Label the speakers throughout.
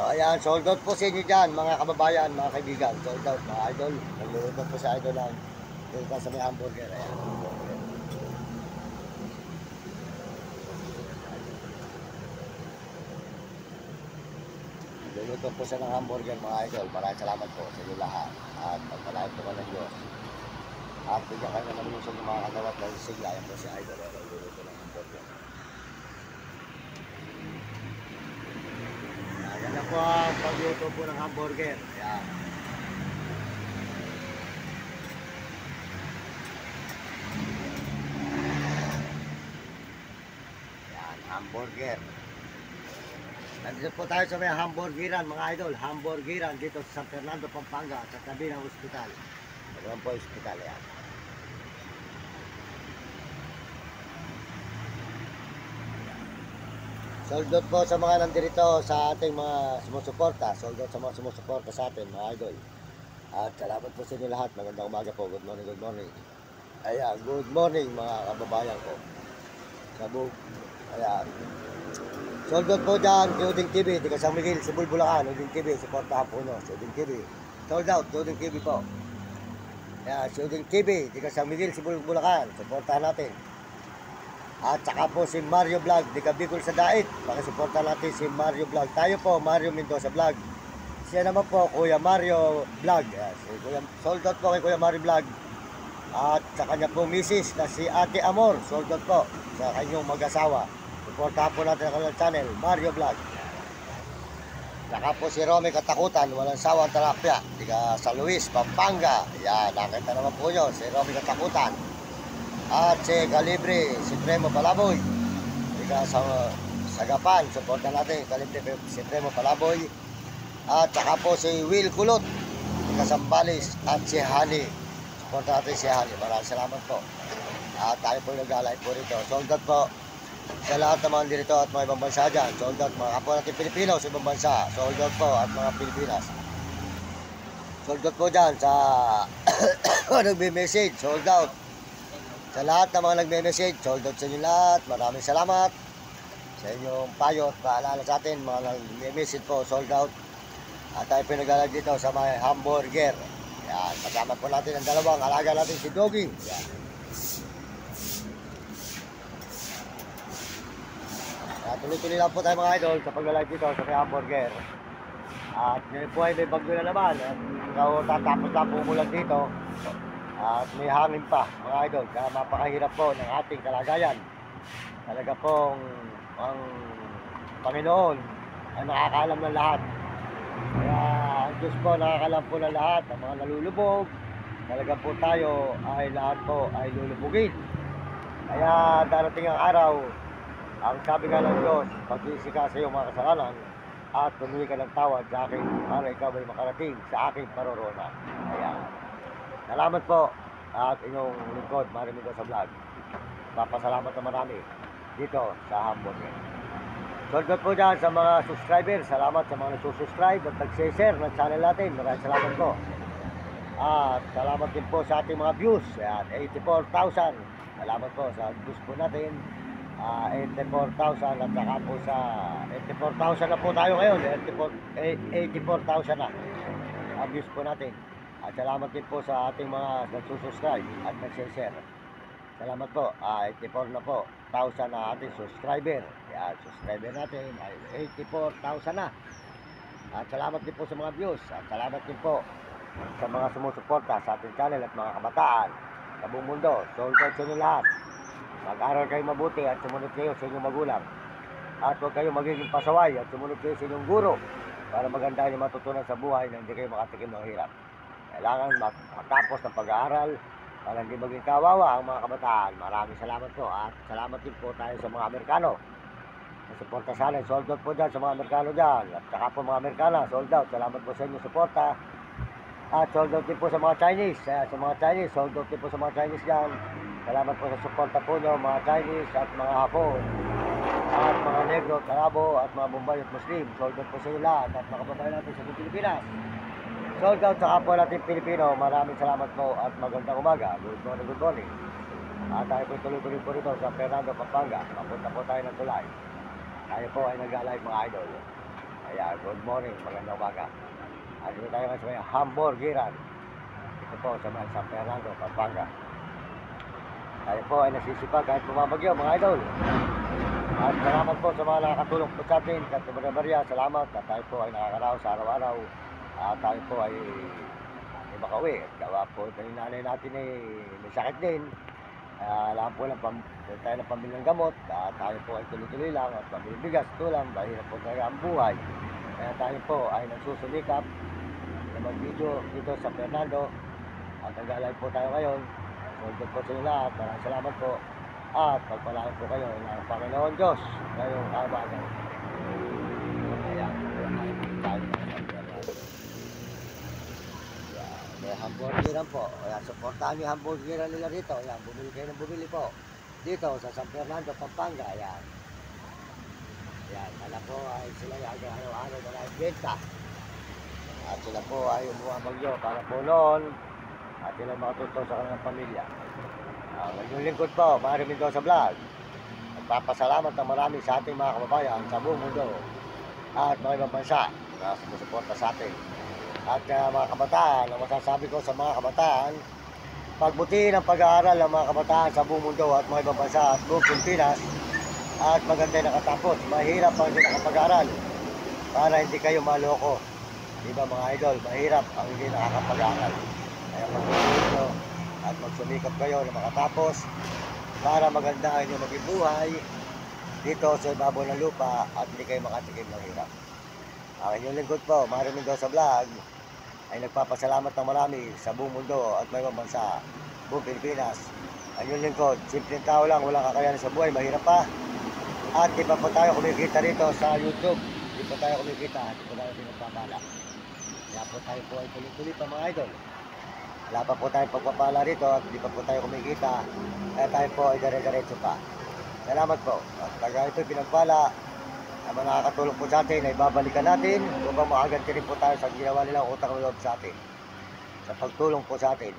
Speaker 1: Ayan, sold out po sa inyo dyan, mga kababayan, mga kaibigan. Sold out, mga idol. Nagluluto po sa idol lang. Dito sa may hamburger. Ayan, hamburger. Nagluluto po siya ng hamburger, mga idol. Maraming salamat po sa inyo lahat. At pagpalain po ng Diyos. At bigyan kayo naman yung sa mga kanawat ng sigla. Ayan po si idol. Nagluluto ng hamburger. Ayan po ang pagluto po ng hamburger. Ayan. Ayan, hamburger. Nandito po tayo sa may hamburgeran, mga idol. Hamburgeran dito sa San Fernando, Pampanga, sa tabi ng ospital. Ayan po ospital, ayan. Sold out po sa mga nandito sa ating mga sumusuporta. Sold out sa mga sumusuporta sa atin, mga idol. At salamat po sa inyo lahat. Magandang umaga po. Good morning, good morning. Ayan, good morning mga kababayan ko. Sabog. Ayan. Sold out po dyan, Uding TV, di ka San Miguel, Sibul, Bulacan, Uding TV, supportahan po nyo, Uding TV. Sold out, Uding TV po. Ayan, Uding TV, di ka San Miguel, Sibul, Bulacan, supportahan natin. At saka po si Mario Vlog, di ka Bicol sa Dait, pakisuportahan natin si Mario Vlog. Tayo po, Mario Mendoza Vlog. Siya naman po, Kuya Mario Vlog. Ayan, sold out po kay Kuya Mario Vlog. At sa kanya po misis na si Ate Amor, sold out po sa kanyang mag-asawa. Suportahan po natin ang kanilang channel, Mario Vlog. Saka po si Romy Katakutan, walang sawang talapya. Diga San Luis, Pampanga. Yan, nakita naman po nyo, si Romy Katakutan. At si Calibre, si Premo Palaboy. Diga sa Sagapan, suportahan natin, Calibre, si Premo Palaboy. At saka po si Will Kulot, diga Sambales. At si Hani, suportahan natin si Hani. Maraming salamat po. At tayo po nag-alay po rito. Sold out po sa lahat ng mga dito at mga ibang bansa dyan. Sold out mga kapwa natin Pilipino sa ibang bansa. Sold out po at mga Pilipinas. Sold out po dyan sa nagme-message. Sold out. Sa lahat ng mga nagme-message. Sold out sa inyo lahat. Maraming salamat sa inyong payo at paalala sa atin. Mga nagme-message po. Sold out. At tayo pinagalag dito sa may hamburger. Yan. Kasama po natin ang dalawang alaga natin si Doggy. Yan. Tuloy-tuloy lang po tayo mga idol sa pag-live dito sa may hamburger. At ngayon po ay may bagyo na naman. At tatapos na po umulan dito. At may hangin pa mga idol. Kaya mapakahirap po ng ating kalagayan. Talaga pong ang Panginoon ay nakakaalam ng lahat. Kaya ang Diyos po nakakaalam po ng lahat. Ang mga nalulubog. Talaga po tayo ay lahat po ay lulubugin. Kaya darating ang araw, ang sabi nga ng Diyos, pag-iisi ka sa iyong mga kasalanan at humingi ka ng tawad sa akin para ikaw ay makarating sa aking paroroonan. Ayan. Salamat po at inyong lingkod, Mario Mendoza Vlog. Papasalamat na marami dito sa hamburger. Sold out po dyan sa mga subscribers. Salamat sa mga nagsusubscribe at nag-share ng channel natin. Maraming salamat po. At salamat din po sa ating mga views. Ayan, 84,000. Salamat po sa views po natin. 84,000 at saka po sa 84,000 na po tayo ngayon. 84,000 na ang views po natin. At salamat din po sa ating mga nagsusubscribe at nag-share. Salamat po. 84 na po 1,000 na ating subscriber. Yan, subscriber natin ay 84,000 na. At salamat din po sa mga views. At salamat din po sa mga sumusuporta sa ating channel at mga kabataan sa buong mundo. Sold out sa inyo lahat. Mag-aral kayo mabuti at sumunod kayo sa inyong magulang. At huwag kayo magiging pasaway at sumunod kayo sa inyong guro para maganda yung matutunan sa buhay na hindi kayo makatikim ng hirap. Kailangan matapos ng pag-aaral para hindi maging kawawa ang mga kabataan. Maraming salamat po at salamat din po tayo sa mga Amerikano. Suporta sa akin, sold out po dyan sa mga Amerikano dyan. At saka po mga Amerikana, sold out. Salamat po sa inyong suporta. At sold out din po sa mga Chinese. Sa mga Chinese, sold out din po sa mga Chinese dyan. Salamat po sa suporta po nyo, mga Chinese at mga Hapon. At mga Negro, Tarabo at mga Bombay at Muslim. Sold out po sa inyo lahat at makababayan natin sa Pilipinas. Sold out sa kapwa natin Pilipino. Maraming salamat po at magandang umaga. Good morning, good morning. At tayo po tuloy-tuloy po rito sa Fernando, Pampanga. Papunta po tayo ng tulay. Tayo po ay nag-alive mga idol. Ayan, good morning, magandang umaga. Dito tayo ngayon sa may hamburgeran. Ito po sa may San Fernando, Pampanga. Tayo po ay nasisipag kahit bumabagyo mga idol. At salamat po sa mga nakakatulong po sa atin. Katubar Maria, salamat. At tayo po ay nakakaraos sa araw-araw. At tayo po ay makauwi. At gawa po yung nanay natin ay may sakit din. Alam po lang tayo ng pambilang gamot. Tayo po ay tuloy-tuloy lang at pambilang bigas, tulang. Mahirap po talaga ang buhay. Kaya tayo po ay nagsusulikap na mag-video dito sa Fernando. At nag-alive po tayo ngayon. Soldo po sa inyo lahat. Maraming salamat po. At pagpalain po kayo ng Panginoon Diyos ngayong araw. Ayan. May hamburgeran po. Ayan, supportahan niyo hamburgeran nila dito. Ayan, bumili kayo ng bumili po. Dito sa San Fernando, Pampanga. Ayan. Ayan, alam po ay sila yung araw-araw na naibenta. At sila po ay bumabagyo para po noon. At sila makatuto sa kanilang pamilya. Ngayong lingkod po, Mario Mendoza Vlog. Nagpapasalamat ng marami sa ating mga kababayan sa buong mundo. At mga ibang bansa na sumusuporta sa atin. At mga kabataan, ang masasabi ko sa mga kabataan, pagbutihin ang pag-aaral ng mga kabataan sa buong mundo at mga ibang bansa at buong Pilipinas at maganda nakatapos. Mahirap ang hindi nakapag-aaral para hindi kayo maloko. Diba mga idol, mahirap ang hindi nakakapag-aaral. Kaya magbutihin nyo at magsumikap kayo na makatapos para maganda ang inyong maging buhay dito sa ibabaw ng lupa at hindi kayo makatikim ng hirap. Ang inyong lingkod po, Mario Mendoza Vlog, ay nagpapasalamat ng marami sa buong mundo at may ibang bansa, buong Pilipinas. Ang inyong lingkod, simpleng tao lang, walang kakayanan sa buhay, mahirap pa. At di pa po tayo kumikita rito sa YouTube. Di pa tayo kumikita, di pa tayo pinagpapala. Kaya po tayo po ay tuloy-tuloy pa mga idol. Wala pa po tayong pagpapala rito at di pa po tayo kumikita. Kaya tayo po ay dire-diretso pa. Salamat po. At pag ito pinagpala, ang mga nakakatulong po sa atin ay babalikan natin upang makaganti rin po tayo sa ginawa nilang utang na loob sa atin. Sa pagtulong po sa atin,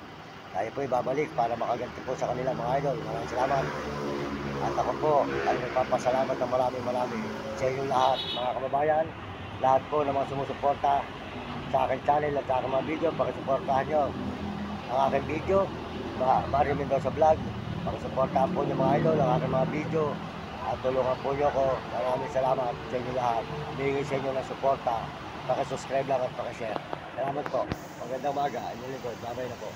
Speaker 1: tayo po ay babalik para makaganti po sa kanila mga idol. Maraming salamat. At ako po ay nagpapasalamat ng marami sa inyong lahat mga kababayan. Lahat po ng mga sumusuporta sa aking channel at sa aking mga video, pakisuportahan nyo ang aking video, Mario Mendoza Vlog. Pakisuportahan po nyo mga idol ang aking mga video. At tulungan po nyo ko. Maraming salamat sa inyo lahat. Humingi sa inyo ng suporta. Pakisubscribe lang at pakishare. Salamat po. Magandang umaga. Inyong lingkod. Babay na po.